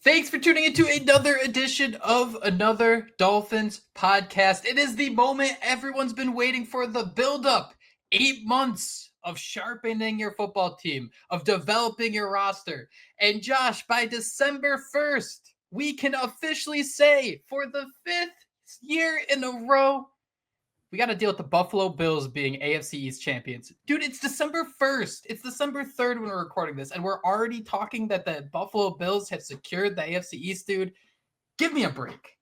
Thanks for tuning into another edition of Another Dolphins podcast. It is the moment everyone's been waiting for, the build-up. 8 months of sharpening your football team, of developing your roster. And Josh, by December 1st, we can officially say for the 5th year in a row, we got to deal with the Buffalo Bills being AFC East champions. Dude, it's December 1st. It's December 3rd when we're recording this, and we're already talking that the Buffalo Bills have secured the AFC East, dude. Give me a break.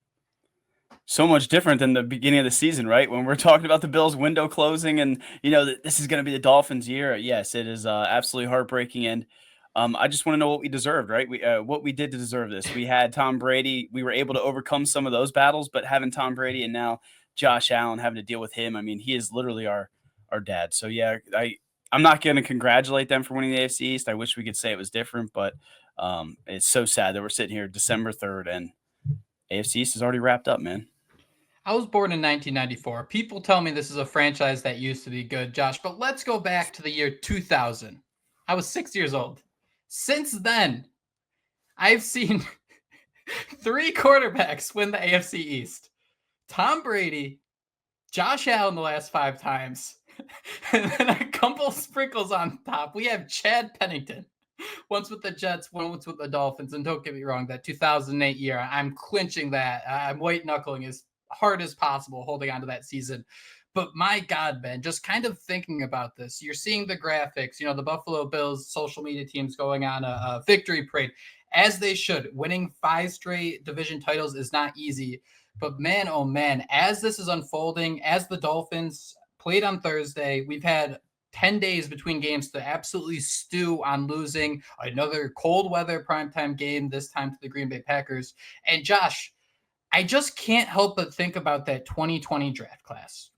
So much different than the beginning of the season, right? When we're talking about the Bills window closing and, this is going to be the Dolphins' year. Yes, it is absolutely heartbreaking. And I just want to know what we deserved, right? What we did to deserve this. We had Tom Brady. We were able to overcome some of those battles, but having Tom Brady and now Josh Allen having to deal with him, I mean, he is literally our dad. So, yeah, I'm not going to congratulate them for winning the AFC East. I wish we could say it was different, but it's so sad that we're sitting here December 3rd and AFC East is already wrapped up, man. I was born in 1994. People tell me this is a franchise that used to be good, Josh, but let's go back to the year 2000. I was 6 years old. Since then, I've seen 3 quarterbacks win the AFC East. Tom Brady, Josh Allen the last 5 times, and then a couple sprinkles on top. We have Chad Pennington, once with the Jets, once with the Dolphins. And don't get me wrong, that 2008 year, I'm clinching that. I'm white knuckling as hard as possible, holding on to that season. But my God, Ben, just kind of thinking about this, you're seeing the graphics, the Buffalo Bills social media teams going on a victory parade, as they should. Winning 5 straight division titles is not easy. But man, oh man, as this is unfolding, as the Dolphins played on Thursday, we've had 10 days between games to absolutely stew on losing another cold weather primetime game, this time to the Green Bay Packers. And Josh, I just can't help but think about that 2020 draft class.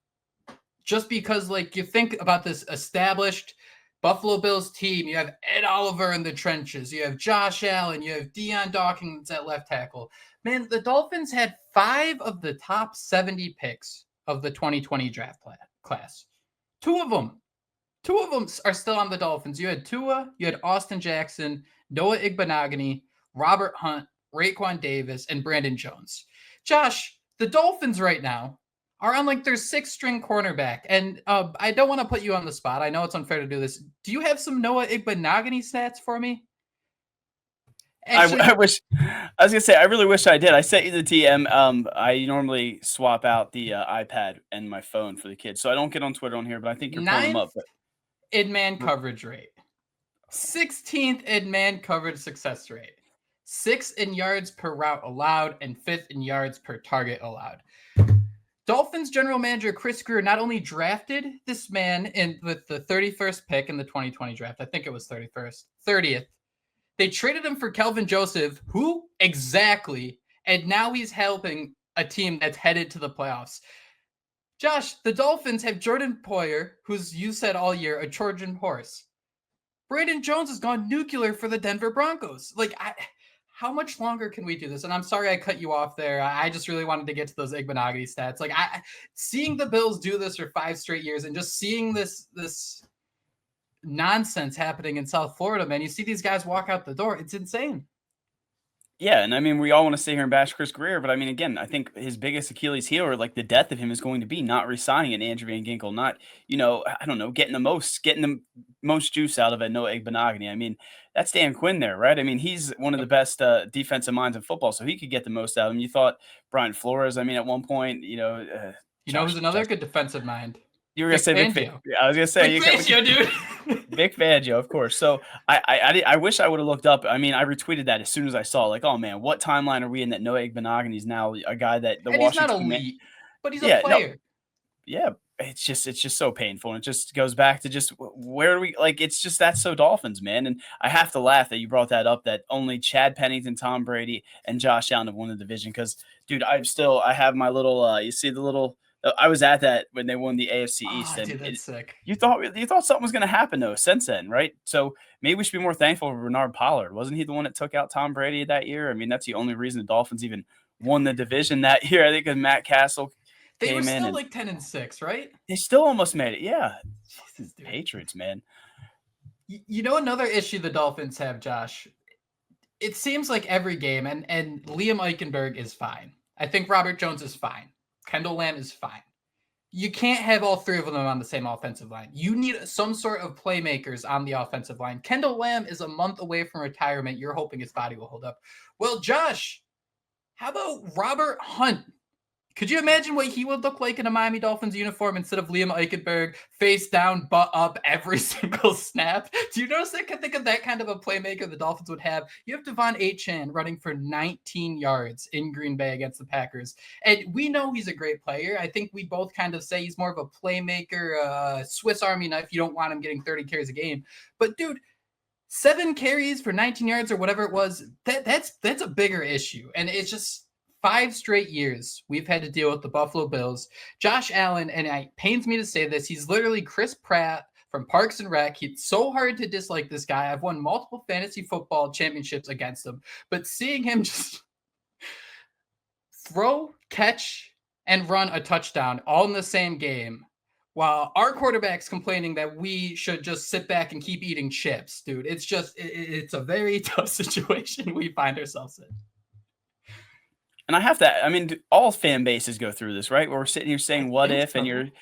Just because, you think about this established Buffalo Bills team, you have Ed Oliver in the trenches, you have Josh Allen, you have Deion Dawkins at left tackle. Man, the Dolphins had 5 of the top 70 picks of the 2020 draft class. Two of them are still on the Dolphins. You had Tua, you had Austin Jackson, Noah Igbenogany, Robert Hunt, Raekwon Davis, and Brandon Jones. Josh, the Dolphins right now are on their 6th-string cornerback. And I don't want to put you on the spot. I know it's unfair to do this. Do you have some Noah Igbenogany stats for me? Actually, I was going to say, I really wish I did. I sent you the TM. I normally swap out the iPad and my phone for the kids. So I don't get on Twitter on here, but I think you're pulling them up. In man coverage rate. 16th in man coverage success rate. 6th in yards per route allowed and 5th in yards per target allowed. Dolphins general manager Chris Grier not only drafted this man with the 31st pick in the 2020 draft, I think it was 30th. They traded him for Kelvin Joseph, who exactly, and now he's helping a team that's headed to the playoffs. Josh, the Dolphins have Jordan Poyer, who's you said all year a Trojan horse. Brandon Jones has gone nuclear for the Denver Broncos. How much longer can we do this? And I'm sorry I cut you off there. I just really wanted to get to those Igbenogany stats. Seeing the Bills do this for 5 straight years and just seeing this nonsense happening in South Florida, man. You see these guys walk out the door. It's insane. Yeah, and I mean, we all want to sit here and bash Chris Grier, but I mean, again, I think his biggest Achilles heel or the death of him is going to be not resigning an Andrew Van Ginkel, not, I don't know, getting the most juice out of a Noah Igbenogany. I mean, that's Dan Quinn there, right? I mean, he's one of the best defensive minds in football, so he could get the most out of him. You thought Brian Flores, I mean, at one point, who's another good defensive mind? You were going to say Vic Fangio. I was going to say Vic Fangio, dude. Vic Fangio, of course. So I wish I would have looked up. I mean, I retweeted that as soon as I saw, oh man, what timeline are we in that Noah Igbenogany is now a guy that the and Washington he's not elite, but he's a player. Yeah, it's just so painful, and it just goes back to just where are we? It's just that's so Dolphins, man. And I have to laugh that you brought that up. That only Chad Pennington, Tom Brady, and Josh Allen have won the division. Because, dude, I have my little. You see the little. I was at that when they won the AFC East, and dude, that's sick. You thought something was going to happen though since then, right? So maybe we should be more thankful for Bernard Pollard. Wasn't he the one that took out Tom Brady that year? I mean, that's the only reason the Dolphins even won the division that year. I think because Matt Castle they came were still in 10-6, right? They still almost made it. Yeah, Jesus, Patriots, man. Another issue the Dolphins have, Josh. it seems like every game, and Liam Eichenberg is fine. I think Robert Jones is fine. Kendall Lamb is fine. You can't have all three of them on the same offensive line. You need some sort of playmakers on the offensive line. Kendall Lamb is a month away from retirement. You're hoping his body will hold up. Well, Josh, how about Robert Hunt? Could you imagine what he would look like in a Miami Dolphins uniform instead of Liam Eichenberg, face down, butt up every single snap? Do you notice that? Think of that kind of a playmaker the Dolphins would have. You have Devon Achane running for 19 yards in Green Bay against the Packers. And we know he's a great player. I think we both kind of say he's more of a playmaker, Swiss Army knife. You don't want him getting 30 carries a game. But, dude, 7 carries for 19 yards or whatever it was, that's a bigger issue. And it's just 5 straight years we've had to deal with the Buffalo Bills. Josh Allen, and it pains me to say this, he's literally Chris Pratt from Parks and Rec. It's so hard to dislike this guy. I've won multiple fantasy football championships against him, but seeing him just throw, catch, and run a touchdown all in the same game, while our quarterback's complaining that we should just sit back and keep eating chips, dude. It's a very tough situation we find ourselves in. And I have to, I mean, all fan bases go through this, right? Where we're sitting here saying, what if, and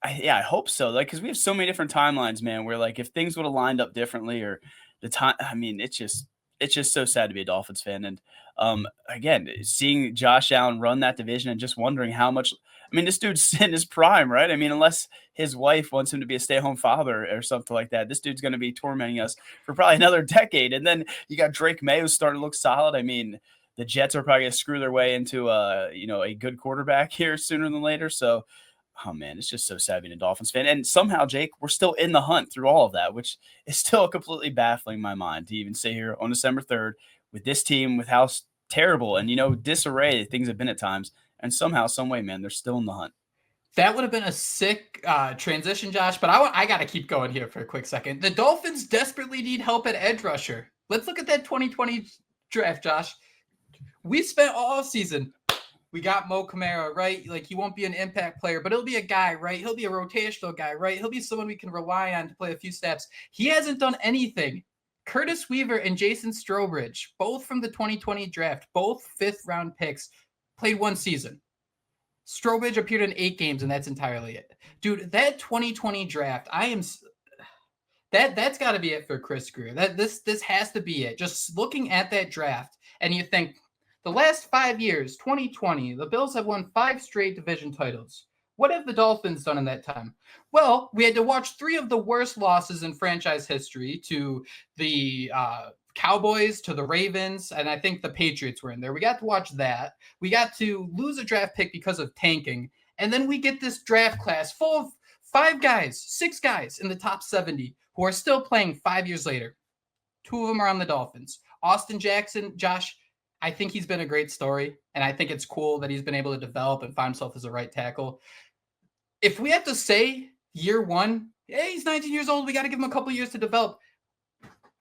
I hope so. Like, because we have so many different timelines, man, where like if things would have lined up differently or the time, I mean, it's just so sad to be a Dolphins fan. And again, seeing Josh Allen run that division and just wondering how much, I mean, this dude's in his prime, right? I mean, unless his wife wants him to be a stay-at-home father or something like that, this dude's going to be tormenting us for probably another decade. And then you got Drake May who's starting to look solid. I mean, the Jets are probably going to screw their way into a good quarterback here sooner than later. So, oh man, it's just so sad being a Dolphins fan. And somehow, Jake, we're still in the hunt through all of that, which is still completely baffling my mind to even sit here on December 3rd with this team, with how terrible and, disarray things have been at times. And somehow, some way, man, they're still in the hunt. That would have been a sick transition, Josh, but I got to keep going here for a quick second. The Dolphins desperately need help at edge rusher. Let's look at that 2020 draft, Josh. We spent all season. We got Mo Camara, right? Like, he won't be an impact player, but he'll be a guy, right? He'll be a rotational guy, right? He'll be someone we can rely on to play a few snaps. He hasn't done anything. Curtis Weaver and Jason Strowbridge, both from the 2020 draft, both 5th-round picks, played 1 season. Strowbridge appeared in 8 games, and that's entirely it. Dude, that 2020 draft, that's got to be it for Chris Grier. This has to be it. Just looking at that draft, and you think, the last 5 years, 2020, the Bills have won 5 straight division titles. What have the Dolphins done in that time? Well, we had to watch 3 of the worst losses in franchise history to the Cowboys, to the Ravens, and I think the Patriots were in there. We got to watch that. We got to lose a draft pick because of tanking. And then we get this draft class full of 5 guys, 6 guys in the top 70 who are still playing 5 years later. 2 of them are on the Dolphins. Austin Jackson, Josh, I think he's been a great story, and I think it's cool that he's been able to develop and find himself as a right tackle. If we have to say year 1, hey, he's 19 years old, we got to give him a couple years to develop,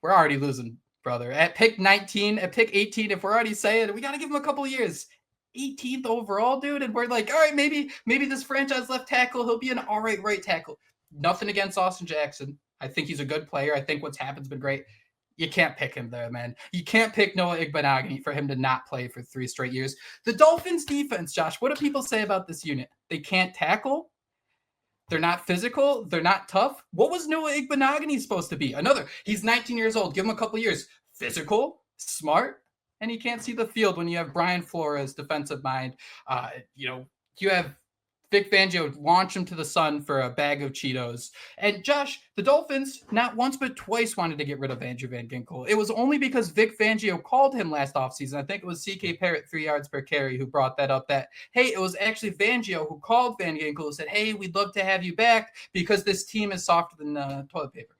we're already losing, brother. At pick 19, at pick 18, if we're already saying we got to give him a couple years, 18th overall, dude, and we're like, all right, maybe this franchise left tackle, he'll be an all right tackle. Nothing against Austin Jackson. I think he's a good player. I think what's happened's been great. You can't pick him there, man. You can't pick Noah Igbenogany for him to not play for 3 straight years. The Dolphins defense, Josh, what do people say about this unit? They can't tackle. They're not physical. They're not tough. What was Noah Igbenogany supposed to be? He's 19 years old. Give him a couple years. Physical, smart, and he can't see the field when you have Brian Flores, defensive mind. You have Vic Fangio launch him to the sun for a bag of Cheetos. And Josh, the Dolphins not once but twice wanted to get rid of Andrew Van Ginkel. It was only because Vic Fangio called him last offseason. I think it was CK Parrott, 3 yards per carry, who brought that up. That, hey, it was actually Fangio who called Van Ginkel and said, hey, we'd love to have you back because this team is softer than toilet paper.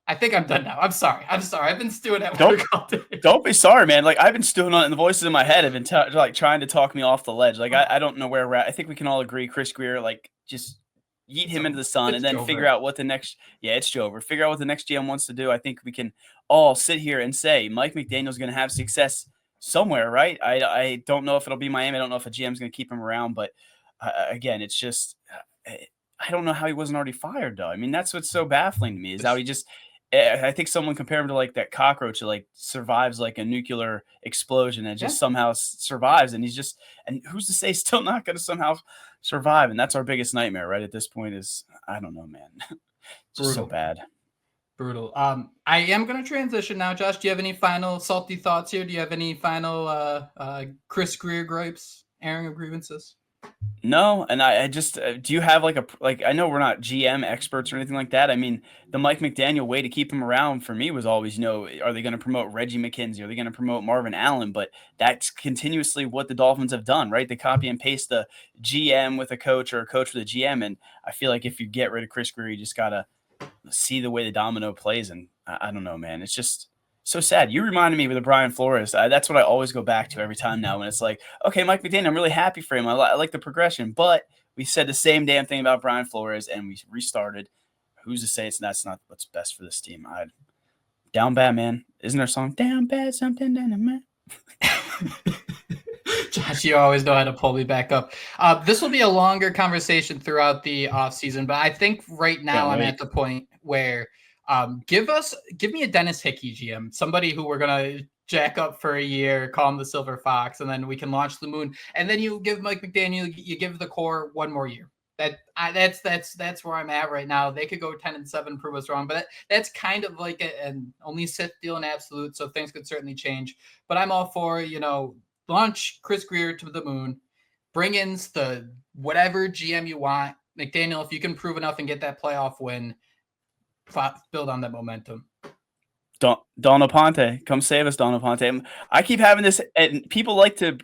I think I'm done now. I'm sorry. I've been stewing at work all day. Don't be sorry, man. Like, I've been stewing on it, and the voices in my head have been trying to talk me off the ledge. Like, I don't know where we're at. I think we can all agree Chris Grier, like, just yeet him into the sun and then figure out what the next – yeah, it's Jover. Figure out what the next GM wants to do. I think we can all sit here and say Mike McDaniel's going to have success somewhere, right? I don't know if it'll be Miami. I don't know if a GM's going to keep him around. But, again, it's just I don't know how he wasn't already fired, though. I mean, that's what's so baffling to me is how he just – I think someone compared him to like that cockroach that like survives like a nuclear explosion and Yeah, just somehow survives. And and who's to say he's still not going to somehow survive? And that's our biggest nightmare, right? At this point is, I don't know, man, just so brutal. bad. Brutal. I am going to transition now, Josh. Do you have any final salty thoughts here? Do you have any final Chris Greer gripes, airing of grievances? No, and I just do you have like I know we're not GM experts or anything like that. I mean, the Mike McDaniel way to keep him around for me was always, are they going to promote Reggie McKenzie? Are they going to promote Marvin Allen? But that's continuously what the Dolphins have done, right? They copy and paste the GM with a coach or a coach with a GM, and I feel like if you get rid of Chris Greer, you just gotta see the way the domino plays, and I don't know, man. It's just so sad. You reminded me with the Brian Flores. That's what I always go back to every time now when it's like, okay, Mike McDaniel, I'm really happy for him. I like the progression, but we said the same damn thing about Brian Flores, and we restarted. Who's to say that's not what's best for this team? Down bad, man. Isn't there a song? Down bad, something down the man. Josh, you always know how to pull me back up. This will be a longer conversation throughout the offseason, but I think right now I'm at the point where give me a Dennis Hickey GM, somebody who we're going to jack up for a year, call him the Silver Fox, and then we can launch the moon. And then you give Mike McDaniel, you give the core one more year. That's where I'm at right now. They could go 10-7, prove us wrong, but that's kind of like an only Sith deal in absolute, so things could certainly change. But I'm all for, launch Chris Greer to the moon, bring in the whatever GM you want. McDaniel, if you can prove enough and get that playoff win, build on that momentum. Donald Ponte, come save us, Donald Ponte. I keep having this, and people like to,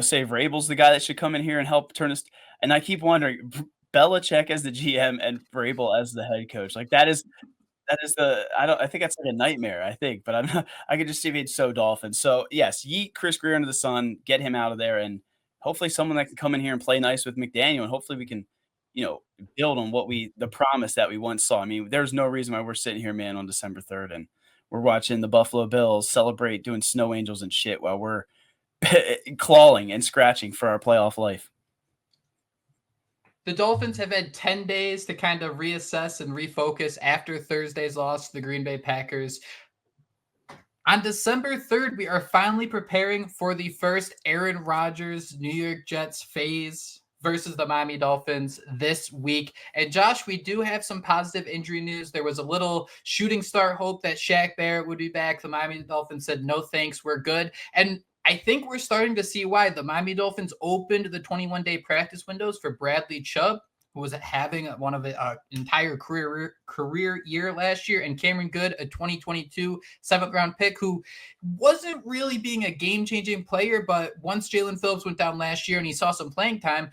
say Vrabel's the guy that should come in here and help turn us. And I keep wondering, Belichick as the GM and Vrabel as the head coach, like that is I think that's like a nightmare. I think, but I could just see it so Dolphins. So yes, yeet Chris Greer into the sun, get him out of there, and hopefully someone that can come in here and play nice with McDaniel, and hopefully we can, build on the promise that we once saw. I mean, there's no reason why we're sitting here, man, on December 3rd and we're watching the Buffalo Bills celebrate doing snow angels and shit while we're clawing and scratching for our playoff life. The Dolphins have had 10 days to kind of reassess and refocus after Thursday's loss to the Green Bay Packers. On December 3rd, we are finally preparing for the first Aaron Rodgers New York Jets phase versus the Miami Dolphins this week. And Josh, we do have some positive injury news. There was a little shooting star hope that Shaq Barrett would be back. The Miami Dolphins said, no, thanks, we're good. And I think we're starting to see why. The Miami Dolphins opened the 21-day practice windows for Bradley Chubb, who was having one of the entire career year last year, and Cameron Goode, a 2022 7th-round pick, who wasn't really being a game-changing player, but once Jalen Phillips went down last year and he saw some playing time,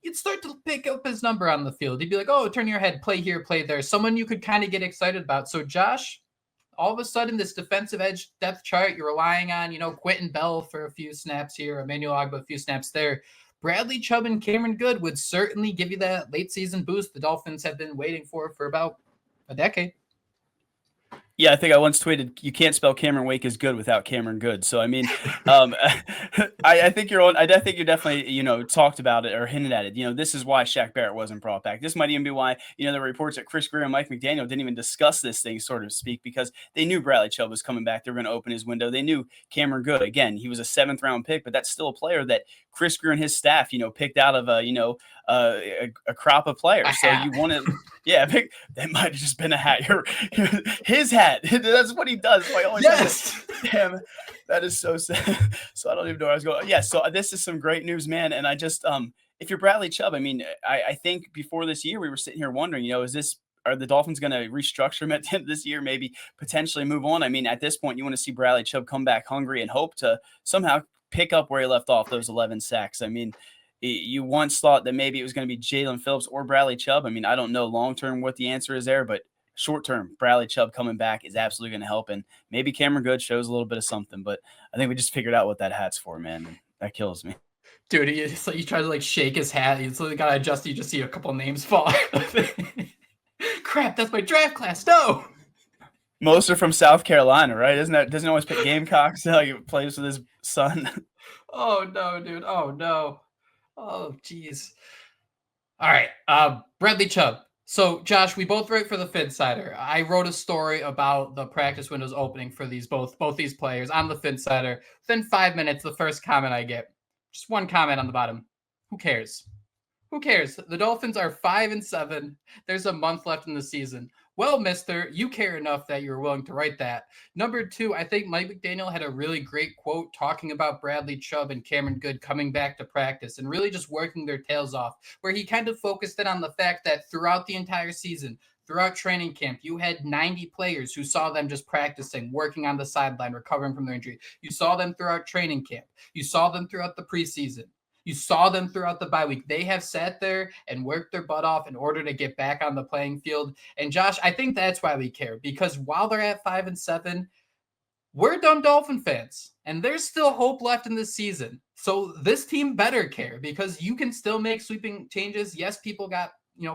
you'd start to pick up his number on the field. He'd be like, oh, turn your head, play here, play there. Someone you could kind of get excited about. So, Josh, all of a sudden, this defensive edge depth chart, you're relying on, Quentin Bell for a few snaps here, Emmanuel Ogbah a few snaps there. Bradley Chubb and Cameron Goode would certainly give you that late season boost the Dolphins have been waiting for about a decade. Yeah, I think I once tweeted, you can't spell Cameron Wake as good without Cameron Goode. So, I mean, I think you're on. I think you definitely, talked about it or hinted at it. This is why Shaq Barrett wasn't brought back. This might even be why, there were reports that Chris Greer and Mike McDaniel didn't even discuss this thing, sort of speak, because they knew Bradley Chubb was coming back. They were going to open his window. They knew Cameron Goode. Again, he was a 7th-round pick, but that's still a player that Chris Greer and his staff, picked out of a crop of players. So you want to, that might have just been a hat. His hat. That's what he does. Yes. Damn, that is so sad. So I don't even know where I was going. Yeah. So this is some great news, man. And I just, if you're Bradley Chubb, I mean, I think before this year we were sitting here wondering, are the Dolphins going to restructure him at the end of this year? Maybe potentially move on. I mean, at this point, you want to see Bradley Chubb come back hungry and hope to somehow pick up where he left off, those 11 sacks. I mean, you once thought that maybe it was going to be Jalen Phillips or Bradley Chubb. I mean, I don't know long-term what the answer is there, but short-term, Bradley Chubb coming back is absolutely going to help. And maybe Cameron Goode shows a little bit of something, but I think we just figured out what that hat's for, man. And that kills me. Dude, it's like you try to shake his hat. He's like, got to adjust. You just see a couple names fall. Crap, that's my draft class. No. Most are from South Carolina, right? Doesn't always pick Gamecocks? He plays with his son. Oh, no, dude. Oh, no. Oh, geez. All right. Bradley Chubb. So, Josh, we both write for the Finsider. I wrote a story about the practice windows opening for these both these players on the Finsider. Within 5 minutes, the first comment I get, just one comment on the bottom. Who cares? Who cares? The Dolphins are 5-7. There's a month left in the season. Well, mister, you care enough that you're willing to write that. Number two, I think Mike McDaniel had a really great quote talking about Bradley Chubb and Cameron Goode coming back to practice and really just working their tails off, where he kind of focused in on the fact that throughout the entire season, throughout training camp, you had 90 players who saw them just practicing, working on the sideline, recovering from their injury. You saw them throughout training camp. You saw them throughout the preseason. You saw them throughout the bye week. They have sat there and worked their butt off in order to get back on the playing field. And Josh, I think that's why we care, because while they're at 5-7, we're dumb Dolphin fans, and there's still hope left in this season. So this team better care, because you can still make sweeping changes. Yes, people got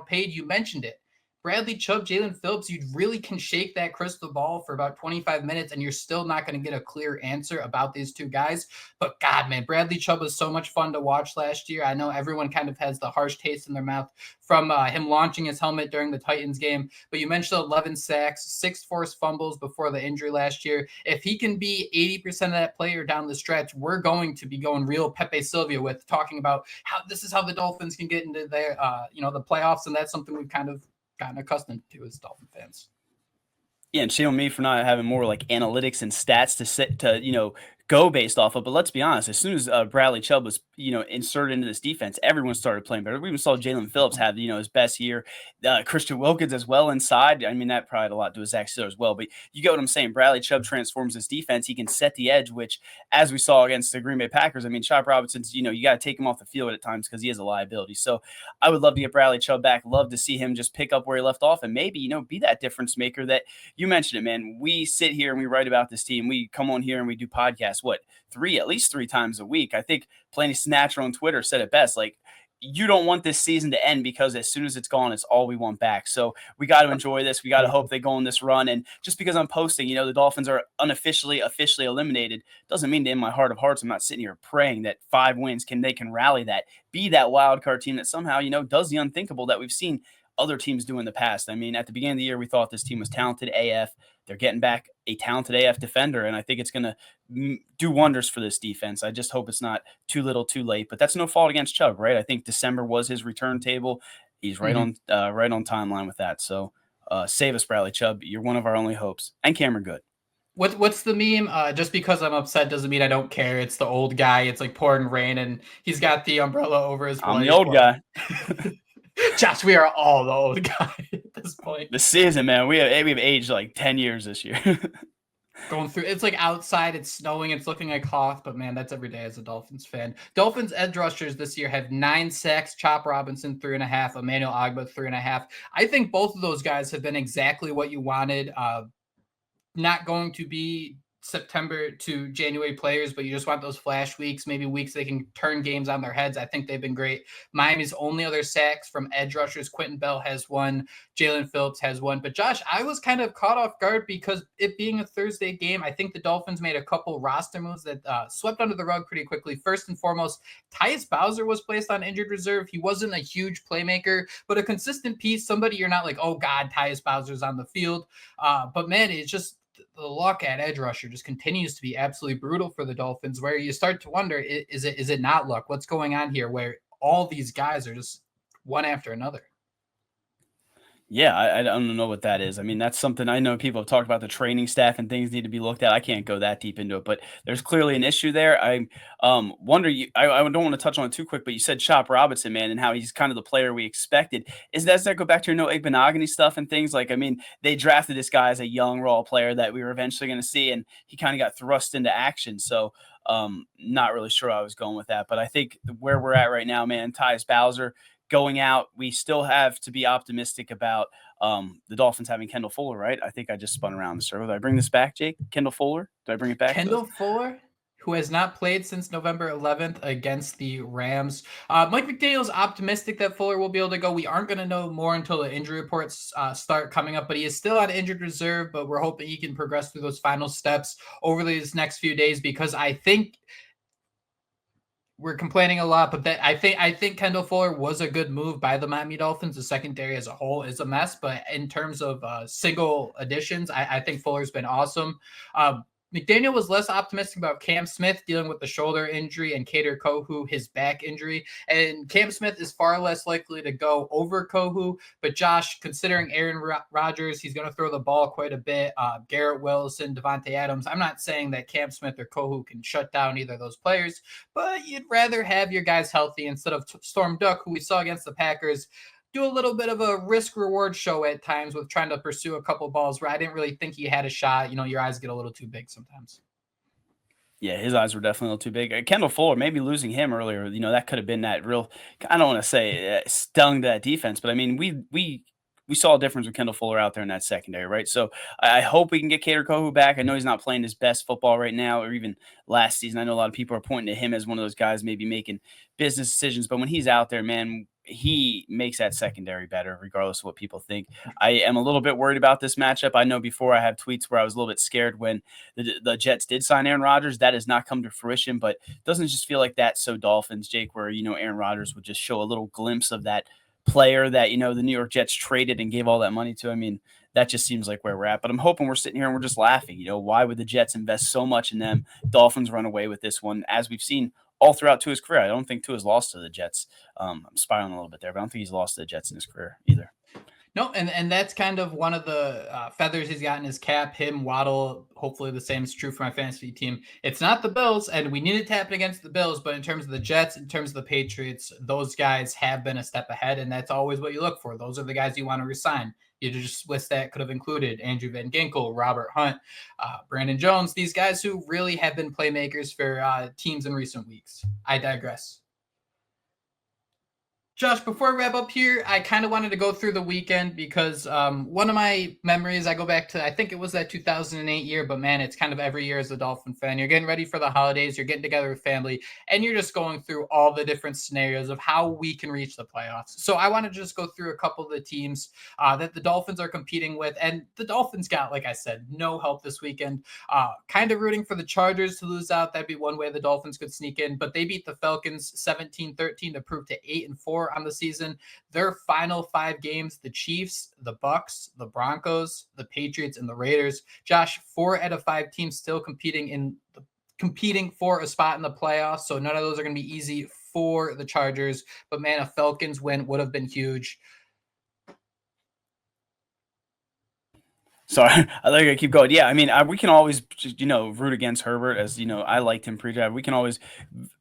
paid. You mentioned it. Bradley Chubb, Jalen Phillips, you really can shake that crystal ball for about 25 minutes, and you're still not going to get a clear answer about these two guys. But God, man, Bradley Chubb was so much fun to watch last year. I know everyone kind of has the harsh taste in their mouth from him launching his helmet during the Titans game. But you mentioned 11 sacks, 6 forced fumbles before the injury last year. If he can be 80% of that player down the stretch, we're going to be going real Pepe Sylvia with talking about how this is how the Dolphins can get into their, the playoffs. And that's something we've kind of gotten accustomed to as Dolphin fans. Yeah, and shame on me for not having more like analytics and stats to go based off of. But let's be honest, as soon as Bradley Chubb was inserted into this defense, everyone started playing better. We even saw Jalen Phillips have his best year. Christian Wilkins as well inside. I mean, that probably had a lot to do with Zach Steeler as well. But you get what I'm saying. Bradley Chubb transforms this defense. He can set the edge, which, as we saw against the Green Bay Packers, I mean, Chop Robinson's you got to take him off the field at times because he is a liability. So I would love to get Bradley Chubb back. Love to see him just pick up where he left off and maybe be that difference maker that you mentioned it, man. We sit here and we write about this team. We come on here and we do podcasts, at least three times a week. I think Plenty Snatcher on Twitter said it best. Like, you don't want this season to end because as soon as it's gone, it's all we want back. So we got to enjoy this. We got to hope they go on this run. And just because I'm posting, the Dolphins are officially eliminated, doesn't mean that in my heart of hearts, I'm not sitting here praying that 5 wins they can rally that, be that wild card team that somehow, does the unthinkable that we've seen other teams do in the past. I mean, at the beginning of the year, we thought this team was talented AF. They're getting back a talented AF defender, and I think it's going to do wonders for this defense. I just hope it's not too little too late, but that's no fault against Chubb, right? I think December was his return table. He's right on timeline with that. So save us, Bradley Chubb. You're one of our only hopes. And Cameron Goode. What's the meme? Just because I'm upset doesn't mean I don't care. It's the old guy. It's like pouring rain, and he's got the umbrella over his. I'm the old guy. Josh, we are all the old guy at this point. This season, man, we have aged like 10 years this year. Going through, it's like outside, it's snowing, it's looking like Hoth, but man, that's every day as a Dolphins fan. Dolphins edge rushers this year have 9 sacks, Chop Robinson 3.5, Emmanuel Ogbah 3.5. I think both of those guys have been exactly what you wanted. Not going to be September to January players, but you just want those flash weeks, maybe weeks they can turn games on their heads. I think they've been great. Miami's only other sacks from edge rushers, Quentin Bell has 1, Jalen Phillips has 1. But Josh, I was kind of caught off guard because it being a Thursday game, I think the Dolphins made a couple roster moves that swept under the rug pretty quickly. First and foremost, Tyus Bowser was placed on injured reserve. He wasn't a huge playmaker, but a consistent piece, somebody you're not like, oh God, Tyus Bowser's on the field. But man, it's just, the luck at edge rusher just continues to be absolutely brutal for the Dolphins, where you start to wonder, is it not luck? What's going on here where all these guys are just one after another? Yeah, I don't know what that is. I mean, that's something I know people have talked about. The training staff and things need to be looked at. I can't go that deep into it, but there's clearly an issue there. I wonder. I don't want to touch on it too quick, but you said Chop Robinson, man, and how he's kind of the player we expected. Does that go back to your Igbenogany stuff and things? Like, I mean, they drafted this guy as a young raw player that we were eventually going to see, and he kind of got thrust into action. So, not really sure I was going with that, but I think where we're at right now, man, Tyus Bowser going out, we still have to be optimistic about the Dolphins having Kendall Fuller, right? I think I just spun around the circle. Did I bring this back, Jake? Kendall Fuller? Did I bring it back? Kendall Fuller, who has not played since November 11th against the Rams. Mike McDaniel's optimistic that Fuller will be able to go. We aren't going to know more until the injury reports start coming up, but he is still on injured reserve, but we're hoping he can progress through those final steps over these next few days, because I think we're complaining a lot, but that I think Kendall Fuller was a good move by the Miami Dolphins. The secondary as a whole is a mess, but in terms of single additions, I think Fuller's been awesome. McDaniel was less optimistic about Cam Smith dealing with the shoulder injury and Kader Kohu, his back injury. And Cam Smith is far less likely to go over Kohu. But Josh, considering Aaron Rodgers, he's going to throw the ball quite a bit. Garrett Wilson, Devontae Adams. I'm not saying that Cam Smith or Kohu can shut down either of those players, but you'd rather have your guys healthy instead of Storm Duck, who we saw against the Packers do a little bit of a risk reward show at times with trying to pursue a couple balls where I didn't really think he had a shot. Your eyes get a little too big sometimes. Yeah, his eyes were definitely a little too big. Kendall Fuller, maybe losing him earlier, that could have been that real. I don't want to say stung that defense, but I mean, we saw a difference with Kendall Fuller out there in that secondary, right? So I hope we can get Kader Kohu back. I know he's not playing his best football right now, or even last season. I know a lot of people are pointing to him as one of those guys maybe making business decisions, but when he's out there, man, he makes that secondary better, regardless of what people think. I am a little bit worried about this matchup. I know before I have tweets where I was a little bit scared when the Jets did sign Aaron Rodgers. That has not come to fruition, but doesn't just feel like that so Dolphins, Jake, where, Aaron Rodgers would just show a little glimpse of that player that, the New York Jets traded and gave all that money to. I mean, that just seems like where we're at. But I'm hoping we're sitting here and we're just laughing. Why would the Jets invest so much in them? Dolphins run away with this one, as we've seen all throughout Tua's career. I don't think Tua's lost to the Jets. I'm spiraling a little bit there, but I don't think he's lost to the Jets in his career either. No, and that's kind of one of the feathers he's got in his cap. Him, Waddle. Hopefully, the same is true for my fantasy team. It's not the Bills, and we need it to happen against the Bills. But in terms of the Jets, in terms of the Patriots, those guys have been a step ahead, and that's always what you look for. Those are the guys you want to resign. You just list that could have included Andrew Van Ginkel, Robert Hunt, Brandon Jones. These guys who really have been playmakers for teams in recent weeks. I digress. Josh, before I wrap up here, I kind of wanted to go through the weekend because one of my memories, I go back to, I think it was that 2008 year, but man, it's kind of every year as a Dolphin fan. You're getting ready for the holidays, you're getting together with family, and you're just going through all the different scenarios of how we can reach the playoffs. So I want to just go through a couple of the teams that the Dolphins are competing with. And the Dolphins got, like I said, no help this weekend. Kind of rooting for the Chargers to lose out. That'd be one way the Dolphins could sneak in, but they beat the Falcons 17-13 to prove to 8-4 on the season. Their final 5 games, the Chiefs, the Bucks, the Broncos, the Patriots, and the Raiders. Josh, 4 out of 5 teams still competing for a spot in the playoffs. So none of those are going to be easy for the Chargers. But man, a Falcons win would have been huge. Sorry, I think I keep going. Yeah, I mean, we can always, root against Herbert, as I liked him pre-draft. We can always,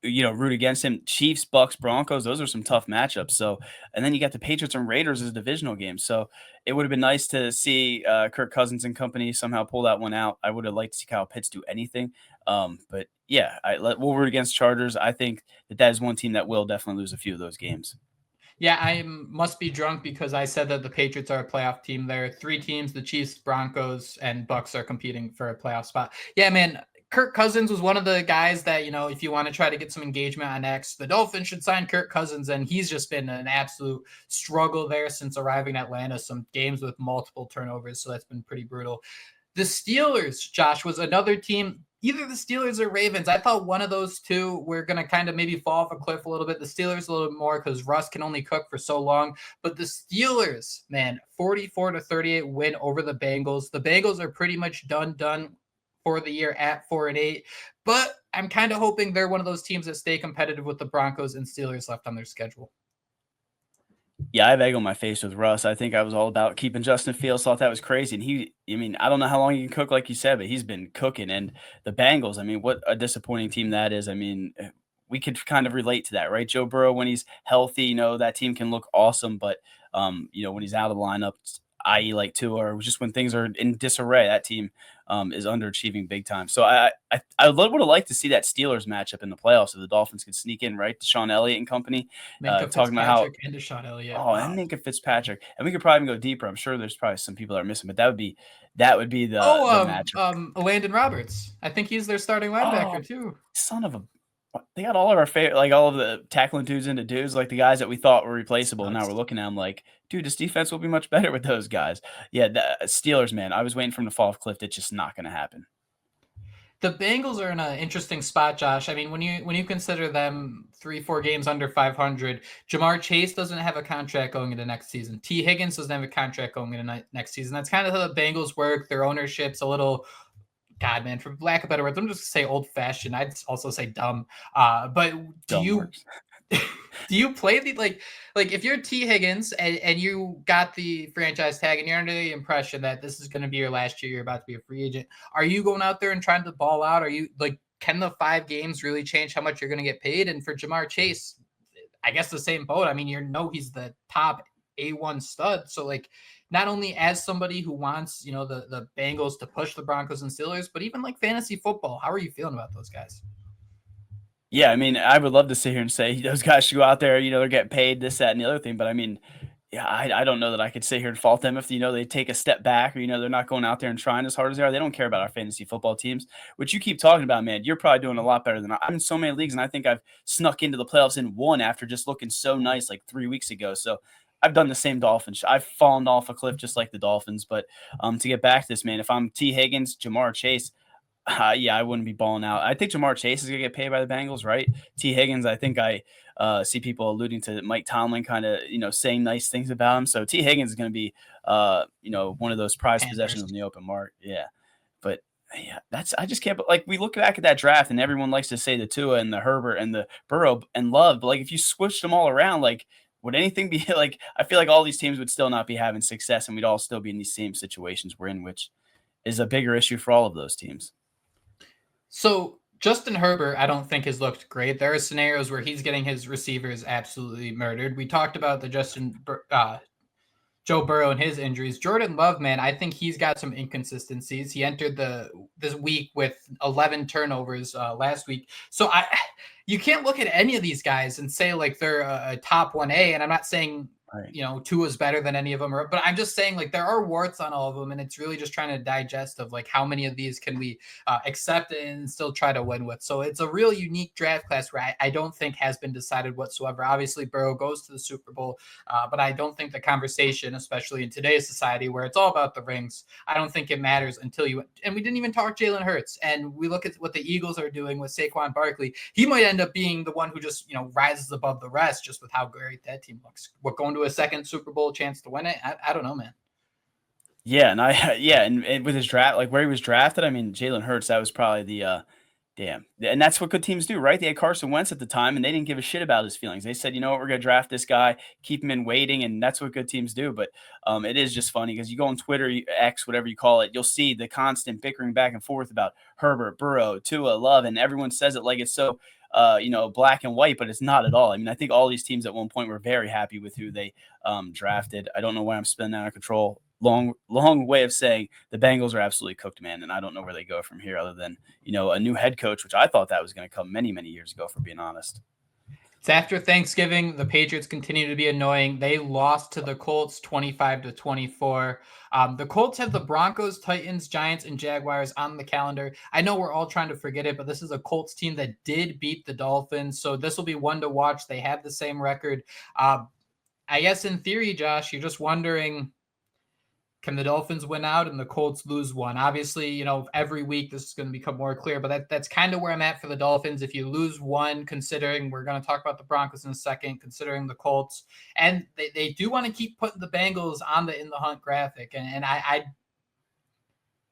root against him. Chiefs, Bucks, Broncos, those are some tough matchups. So, and then you got the Patriots and Raiders as a divisional game. So it would have been nice to see Kirk Cousins and company somehow pull that one out. I would have liked to see Kyle Pitts do anything. But yeah, we'll root against Chargers. I think that is one team that will definitely lose a few of those games. Yeah, I must be drunk because I said that the Patriots are a playoff team. There are 3 teams, the Chiefs, Broncos, and Bucks are competing for a playoff spot. Yeah, man, Kirk Cousins was one of the guys that, if you want to try to get some engagement on X, the Dolphins should sign Kirk Cousins, and he's just been an absolute struggle there since arriving in Atlanta. Some games with multiple turnovers, so that's been pretty brutal. The Steelers, Josh, was another team. Either the Steelers or Ravens. I thought one of those two were going to kind of maybe fall off a cliff a little bit. The Steelers a little bit more because Russ can only cook for so long. But the Steelers, man, 44-38 win over the Bengals. The Bengals are pretty much done for the year at 4-8. But I'm kind of hoping they're one of those teams that stay competitive with the Broncos and Steelers left on their schedule. Yeah, I have egg on my face with Russ. I think I was all about keeping Justin Fields. Thought that was crazy. And I don't know how long he can cook, like you said, but he's been cooking. And the Bengals, what a disappointing team that is. We could kind of relate to that, right? Joe Burrow, when he's healthy, that team can look awesome. But, when he's out of the lineup, i.e. like Tua, or just when things are in disarray, that team is underachieving big time. So I would have liked to see that Steelers matchup in the playoffs if the Dolphins could sneak in, right? Deshaun Elliott and company, talking about how and Deshaun Elliott. Oh, wow. And Minkah Fitzpatrick, and we could probably go deeper. I'm sure there's probably some people that are missing, but that would be the matchup. Landon Roberts. I think he's their starting linebacker too. Son of a. They got all of our favorite, like all of the tackling dudes into dudes, like the guys that we thought were replaceable. And now we're looking at them like, dude, this defense will be much better with those guys. Yeah, the Steelers, man. I was waiting for them to fall off a cliff. It's just not going to happen. The Bengals are in an interesting spot, Josh. I mean, when you consider them 3-4 games under 500, Jamar Chase doesn't have a contract going into next season. T. Higgins doesn't have a contract going into next season. That's kind of how the Bengals work. Their ownership's a little, God, man, for lack of better words, I'm just gonna say old fashioned. I'd also say dumb. But do Dumb you works. do you play the like if you're T. Higgins and you got the franchise tag and you're under the impression that this is going to be your last year, you're about to be a free agent, are you going out there and trying to ball out? Are you like, can the 5 games really change how much you're going to get paid? And for Jamar Chase, I guess the same boat. I mean, he's the top A1 stud. So like, not only as somebody who wants, the Bengals to push the Broncos and Steelers, but even like fantasy football, how are you feeling about those guys? Yeah, I mean, I would love to sit here and say those guys should go out there, they're getting paid this, that, and the other thing. But I mean, yeah, I don't know that I could sit here and fault them if they take a step back or they're not going out there and trying as hard as they are. They don't care about our fantasy football teams, which you keep talking about, man. You're probably doing a lot better than I'm in so many leagues, and I think I've snuck into the playoffs in one after just looking so nice like 3 weeks ago. So I've done the same Dolphins. I've fallen off a cliff just like the Dolphins. But to get back to this, man, if I'm T. Higgins, Jamar Chase. Yeah, I wouldn't be balling out. I think Jamar Chase is going to get paid by the Bengals, right? T. Higgins, I think I see people alluding to Mike Tomlin kind of, saying nice things about him. So T. Higgins is going to be, one of those prized possessions Panthers. on the open market. Yeah. But yeah, I just can't, like, we look back at that draft and everyone likes to say the Tua and the Herbert and the Burrow and Love. But like, if you switched them all around, like, would anything be like, I feel like all these teams would still not be having success and we'd all still be in these same situations we're in, which is a bigger issue for all of those teams. So Justin Herbert, I don't think has looked great. There are scenarios where he's getting his receivers absolutely murdered. We talked about the Joe Burrow and his injuries. Jordan Love, man, I think he's got some inconsistencies. He entered this week with 11 turnovers last week. So you can't look at any of these guys and say like they're a top 1A. And I'm not saying Right. Tua's better than any of them, but I'm just saying like there are warts on all of them, and it's really just trying to digest of like how many of these can we accept and still try to win with. So it's a real unique draft class where I don't think has been decided whatsoever. Obviously, Burrow goes to the Super Bowl, but I don't think the conversation, especially in today's society where it's all about the rings, I don't think it matters until you. And we didn't even talk Jalen Hurts, and we look at what the Eagles are doing with Saquon Barkley. He might end up being the one who just rises above the rest just with how great that team looks. What, going to a second Super Bowl chance to win it? I don't know, man. Yeah, and with his draft, like where he was drafted, I mean, Jalen Hurts, that was probably the damn, and that's what good teams do, right? They had Carson Wentz at the time, and they didn't give a shit about his feelings. They said, you know what, we're gonna draft this guy, keep him in waiting, and that's what good teams do. But it is just funny because you go on Twitter, X, whatever you call it, you'll see the constant bickering back and forth about Herbert, Burrow, Tua, Love, and everyone says it like it's so black and white, but it's not at all. I mean, I think all these teams at one point were very happy with who they drafted. I don't know why I'm spinning out of control. Long way of saying the Bengals are absolutely cooked, man, and I don't know where they go from here other than, a new head coach, which I thought that was going to come many, many years ago, for being honest. It's after Thanksgiving. The Patriots continue to be annoying. They lost to the Colts 25-24. The Colts have the Broncos, Titans, Giants, and Jaguars on the calendar. I know we're all trying to forget it, but this is a Colts team that did beat the Dolphins, so this will be one to watch. They have the same record. I guess in theory, Josh, you're just wondering, can the Dolphins win out and the Colts lose one? Obviously, every week this is going to become more clear, but that's kind of where I'm at for the Dolphins. If you lose one, considering we're going to talk about the Broncos in a second, considering the Colts, and they do want to keep putting the Bengals on the in the hunt graphic. And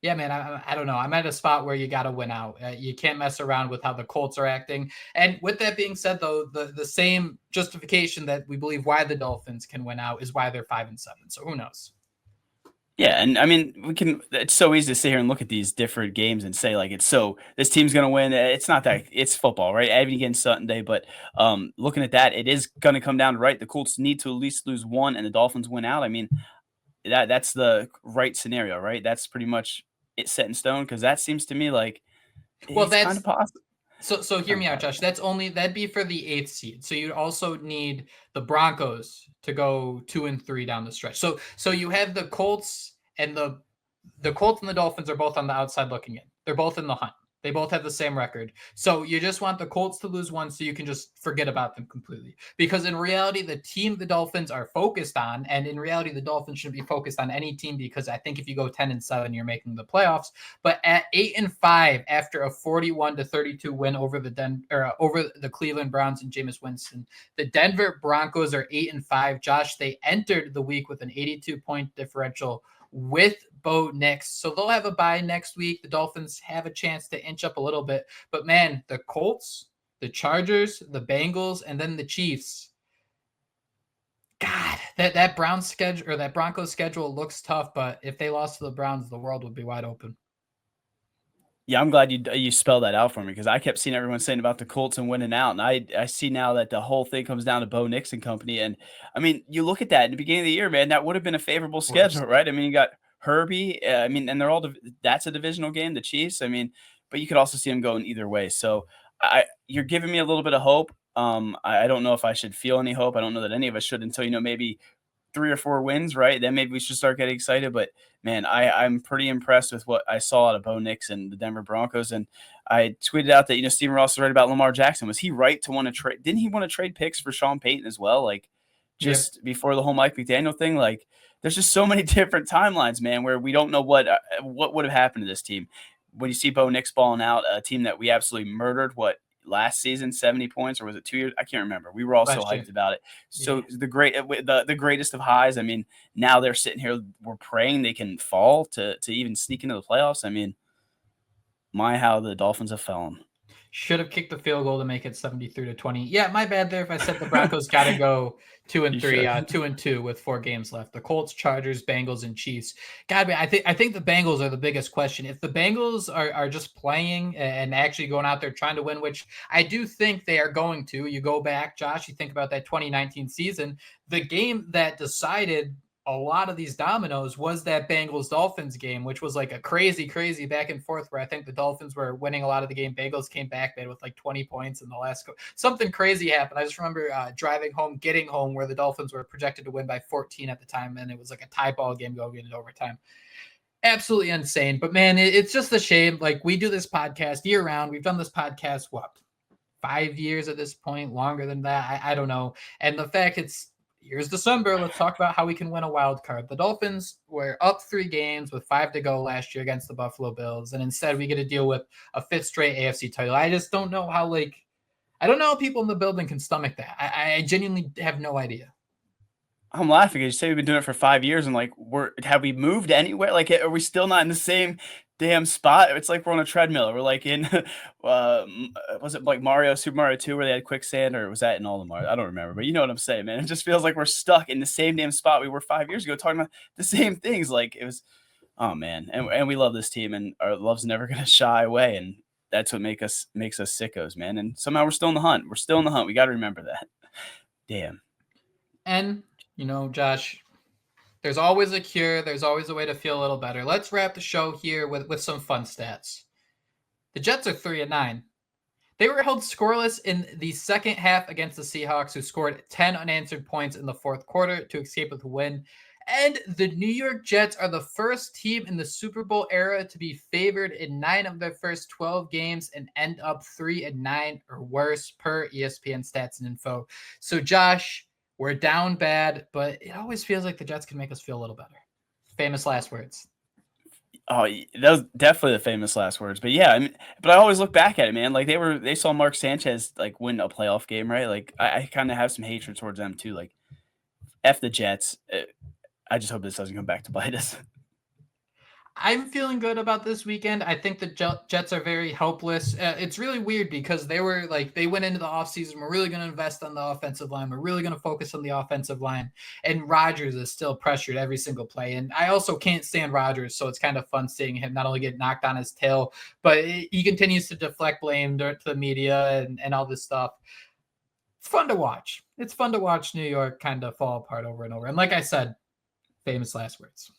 yeah, man, I don't know. I'm at a spot where you got to win out. You can't mess around with how the Colts are acting. And with that being said, though, the same justification that we believe why the Dolphins can win out is why they're 5-7. So who knows? Yeah, and I mean, it's so easy to sit here and look at these different games and say, like, this team's going to win. It's not that, it's football, right? Every against Sunday, but looking at that, it is going to come down to, right, the Colts need to at least lose one and the Dolphins win out. I mean, that's the right scenario, right? That's pretty much it set in stone, because that seems to me like Well, it's kind of possible. So hear me out, Josh. That'd be for the 8th seed. So you'd also need the Broncos to go 2-3 down the stretch. So you have the Colts and the Colts and the Dolphins are both on the outside looking in. They're both in the hunt. They both have the same record. So you just want the Colts to lose one so you can just forget about them completely. Because in reality, the team the Dolphins are focused on, and in reality, the Dolphins should be focused on any team because I think if you go 10-7, you're making the playoffs. But at 8-5, after a 41-32 win over the Cleveland Browns and Jameis Winston, the Denver Broncos are 8-5. Josh, they entered the week with an 82-point differential with Bo Nix. So they'll have a bye next week. The Dolphins have a chance to inch up a little bit. But man, the Colts, the Chargers, the Bengals, and then the Chiefs. God, that Browns schedule or that Broncos schedule looks tough, but if they lost to the Browns, the world would be wide open. Yeah, I'm glad you spelled that out for me because I kept seeing everyone saying about the Colts and winning out, and I see now that the whole thing comes down to Bo Nix and company. And I mean, you look at that in the beginning of the year, man, that would have been a favorable schedule, right? I mean, you got Herbie. I mean, and they're all that's a divisional game, the Chiefs. I mean, but you could also see them going either way. So you're giving me a little bit of hope. I don't know if I should feel any hope. I don't know that any of us should until maybe 3 or 4 wins, right? Then maybe we should start getting excited. But man, I'm pretty impressed with what I saw out of Bo Nix and the Denver Broncos. And I tweeted out that Stephen Ross was right about Lamar Jackson. Was he right to want to trade? Didn't he want to trade picks for Sean Payton as well? Like just before the whole Mike McDaniel thing. Like there's just so many different timelines, man, where we don't know what would have happened to this team. When you see Bo Nix balling out, a team that we absolutely murdered, last season, 70 points, or was it 2 years? I can't remember. We were all so hyped about it. So the greatest of highs. I mean, now they're sitting here, we're praying they can fall to even sneak into the playoffs. I mean, how the Dolphins have fallen. Should have kicked the field goal to make it 73-20. Yeah, my bad there if I said the Broncos got to go 2-3, 2-2 with 4 games left. The Colts, Chargers, Bengals, and Chiefs. God, I think the Bengals are the biggest question. If the Bengals are just playing and actually going out there trying to win, which I do think they are going to. You go back, Josh, you think about that 2019 season, the game that decided a lot of these dominoes was that Bengals Dolphins game, which was like a crazy back and forth where I think the Dolphins were winning a lot of the game. Bengals came back, they had with like 20 points in the last something crazy happened. I just remember getting home where the Dolphins were projected to win by 14 at the time. And it was like a tie ball game going into overtime. Absolutely insane. But man, it's just a shame. Like we do this podcast year round. We've done this podcast, 5 years at this point, longer than that. I don't know. And the fact here's December. Let's talk about how we can win a wild card. The Dolphins were up 3 games with 5 to go last year against the Buffalo Bills. And instead we get to deal with a 5th straight AFC title. I just don't know how, I don't know how people in the building can stomach that. I genuinely have no idea. I'm laughing. You say we've been doing it for 5 years and have we moved anywhere? Like, are we still not in the same damn spot? It's like we're on a treadmill. We're like in, was it like Super Mario 2 where they had quicksand, or was that in all the Mario? I don't remember, but you know what I'm saying, man. It just feels like we're stuck in the same damn spot we were 5 years ago talking about the same things. Like it was, oh man. And we love this team and our love's never going to shy away. And that's what makes us sickos, man. And somehow we're still in the hunt. We're still in the hunt. We got to remember that. Damn. And Josh, there's always a cure. There's always a way to feel a little better. Let's wrap the show here with some fun stats. The Jets are 3-9. They were held scoreless in the second half against the Seahawks, who scored 10 unanswered points in the fourth quarter to escape with a win. And the New York Jets are the first team in the Super Bowl era to be favored in 9 of their first 12 games and end up 3-9 or worse per ESPN Stats and Info. So, Josh, we're down bad, but it always feels like the Jets can make us feel a little better. Famous last words. Oh, that was definitely the famous last words. But yeah, but I always look back at it, man. Like they saw Mark Sanchez win a playoff game, right? Like I kind of have some hatred towards them too. Like F the Jets. I just hope this doesn't come back to bite us. I'm feeling good about this weekend. I think the Jets are very helpless. It's really weird because they went into the offseason. We're really going to invest on the offensive line. We're really going to focus on the offensive line. And Rodgers is still pressured every single play. And I also can't stand Rodgers, so it's kind of fun seeing him not only get knocked on his tail, but he continues to deflect blame to the media and all this stuff. It's fun to watch. It's fun to watch New York kind of fall apart over and over. And like I said, famous last words.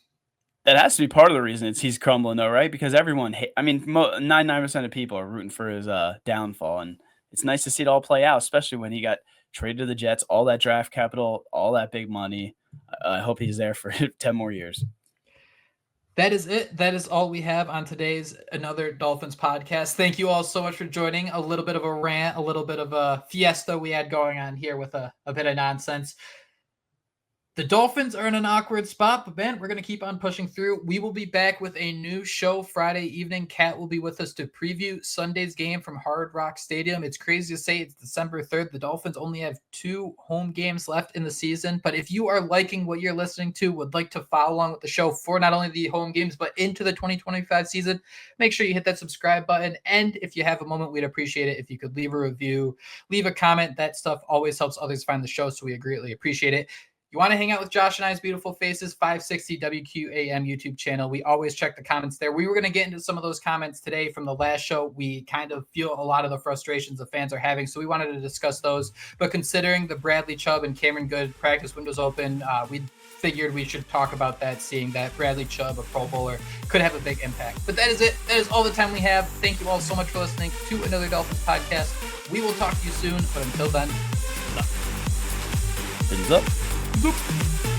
That has to be part of the reason he's crumbling, though, right? Because everyone, 99% of people are rooting for his downfall, and it's nice to see it all play out, especially when he got traded to the Jets, all that draft capital, all that big money. I hope he's there for 10 more years. That is it. That is all we have on today's Another Dolphins podcast. Thank you all so much for joining. A little bit of a rant, a little bit of a fiesta we had going on here with a bit of nonsense. The Dolphins are in an awkward spot, but man, we're going to keep on pushing through. We will be back with a new show Friday evening. Kat will be with us to preview Sunday's game from Hard Rock Stadium. It's crazy to say it's December 3rd. The Dolphins only have 2 home games left in the season, but if you are liking what you're listening to, would like to follow along with the show for not only the home games, but into the 2025 season, make sure you hit that subscribe button. And if you have a moment, we'd appreciate it if you could leave a review, leave a comment. That stuff always helps others find the show, so we greatly appreciate it. You want to hang out with Josh and I's beautiful faces, 560 WQAM YouTube channel. We always check the comments there. We were going to get into some of those comments today from the last show. We kind of feel a lot of the frustrations the fans are having, so we wanted to discuss those. But considering the Bradley Chubb and Cameron Goode practice windows open, we figured we should talk about that, seeing that Bradley Chubb, a Pro Bowler, could have a big impact. But that is it. That is all the time we have. Thank you all so much for listening to Another Dolphins podcast. We will talk to you soon, but until then, Fins up. Boop.